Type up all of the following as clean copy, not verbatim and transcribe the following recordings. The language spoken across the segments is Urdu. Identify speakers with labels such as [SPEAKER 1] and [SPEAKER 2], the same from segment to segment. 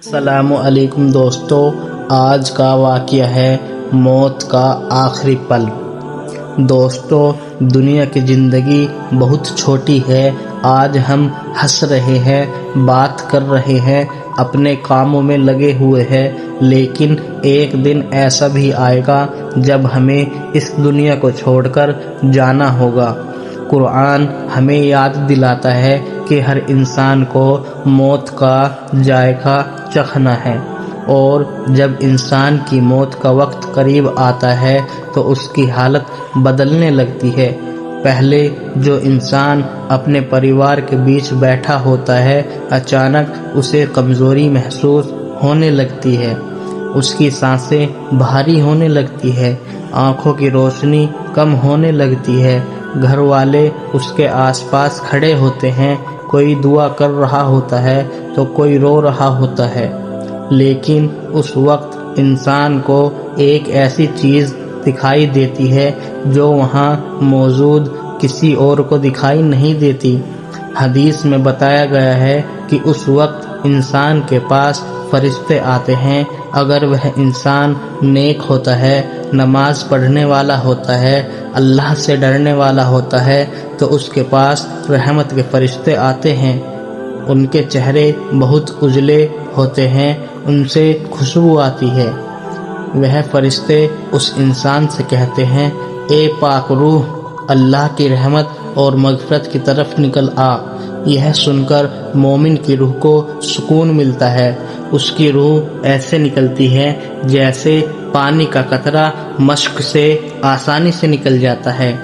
[SPEAKER 1] السلام علیکم دوستو، آج کا واقعہ ہے موت کا آخری پل۔ دوستو، دنیا کی زندگی بہت چھوٹی ہے۔ آج ہم ہنس رہے ہیں، بات کر رہے ہیں، اپنے کاموں میں لگے ہوئے ہیں، لیکن ایک دن ایسا بھی آئے گا جب ہمیں اس دنیا کو چھوڑ کر جانا ہوگا۔ قرآن ہمیں یاد دلاتا ہے کہ ہر انسان کو موت کا ذائقہ چکھنا ہے، اور جب انسان کی موت کا وقت قریب آتا ہے تو اس کی حالت بدلنے لگتی ہے۔ پہلے جو انسان اپنے پریوار کے بیچ بیٹھا ہوتا ہے، اچانک اسے کمزوری محسوس ہونے لگتی ہے، اس کی سانسیں بھاری ہونے لگتی ہے، آنکھوں کی روشنی کم ہونے لگتی ہے، گھر والے اس کے آس پاس کھڑے ہوتے ہیں، کوئی دعا کر رہا ہوتا ہے تو کوئی رو رہا ہوتا ہے، لیکن اس وقت انسان کو ایک ایسی چیز دکھائی دیتی ہے جو وہاں موجود کسی اور کو دکھائی نہیں دیتی۔ حدیث میں بتایا گیا ہے کہ اس وقت انسان کے پاس فرشتے آتے ہیں۔ اگر وہ انسان نیک ہوتا ہے، نماز پڑھنے والا ہوتا ہے، اللہ سے ڈرنے والا ہوتا ہے، تو اس کے پاس رحمت کے فرشتے آتے ہیں۔ ان کے چہرے بہت اجلے ہوتے ہیں، ان سے خوشبو آتی ہے۔ وہ فرشتے اس انسان سے کہتے ہیں، اے پاک روح، اللہ کی رحمت اور مغفرت کی طرف نکل آ۔ یہ سن کر مومن کی روح کو سکون ملتا ہے۔ اس کی روح ایسے نکلتی ہے جیسے پانی کا قطرہ مشک سے آسانی سے نکل جاتا ہے۔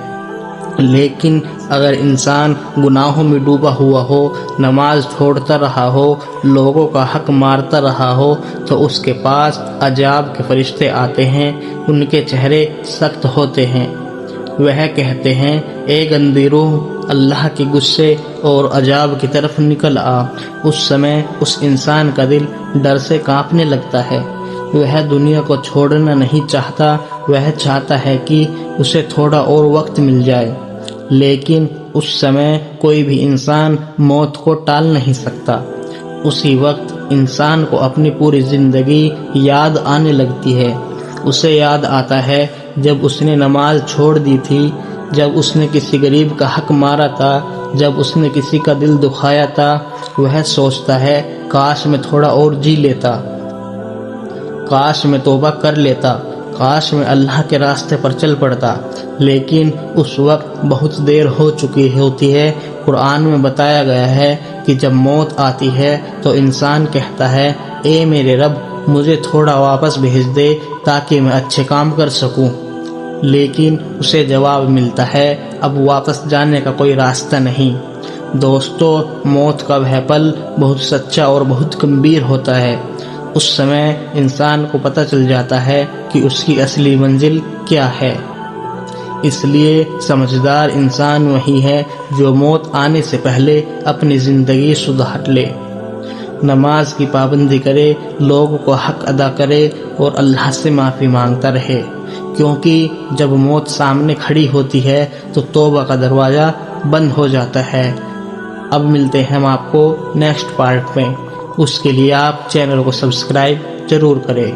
[SPEAKER 1] لیکن اگر انسان گناہوں میں ڈوبا ہوا ہو، نماز چھوڑتا رہا ہو، لوگوں کا حق مارتا رہا ہو، تو اس کے پاس عذاب کے فرشتے آتے ہیں۔ ان کے چہرے سخت ہوتے ہیں۔ وہ کہتے ہیں، اے گندی روح، اللہ کے غصے اور عذاب کی طرف نکل آ۔ اس سمے اس انسان کا دل ڈر سے کانپنے لگتا ہے۔ وہ دنیا کو چھوڑنا نہیں چاہتا، وہ چاہتا ہے کہ اسے تھوڑا اور وقت مل جائے، لیکن اس سمے کوئی بھی انسان موت کو ٹال نہیں سکتا۔ اسی وقت انسان کو اپنی پوری زندگی یاد آنے لگتی ہے۔ اسے یاد آتا ہے جب اس نے نماز چھوڑ دی تھی، جب اس نے کسی غریب کا حق مارا تھا، جب اس نے کسی کا دل دکھایا تھا۔ وہ سوچتا ہے، کاش میں تھوڑا اور جی لیتا، کاش میں توبہ کر لیتا، کاش میں اللہ کے راستے پر چل پڑتا، لیکن اس وقت بہت دیر ہو چکی ہوتی ہے۔ قرآن میں بتایا گیا ہے کہ جب موت آتی ہے تو انسان کہتا ہے، اے میرے رب، مجھے تھوڑا واپس بھیج دے تاکہ میں اچھے کام کر سکوں، لیکن اسے جواب ملتا ہے، اب واپس جانے کا کوئی راستہ نہیں۔ دوستو، موت کا وہ پل بہت سچا اور بہت گمبھیر ہوتا ہے۔ اس سمے انسان کو پتہ چل جاتا ہے کہ اس کی اصلی منزل کیا ہے۔ اس لیے سمجھدار انسان وہی ہے جو موت آنے سے پہلے اپنی زندگی سدھار لے، نماز کی پابندی کرے، لوگوں کو حق ادا کرے اور اللہ سے معافی مانگتا رہے، کیونکہ جب موت سامنے کھڑی ہوتی ہے تو توبہ کا دروازہ بند ہو جاتا ہے۔ اب ملتے ہیں ہم آپ کو نیکسٹ پارٹ میں، اس کے لیے آپ چینل کو سبسکرائب ضرور کریں۔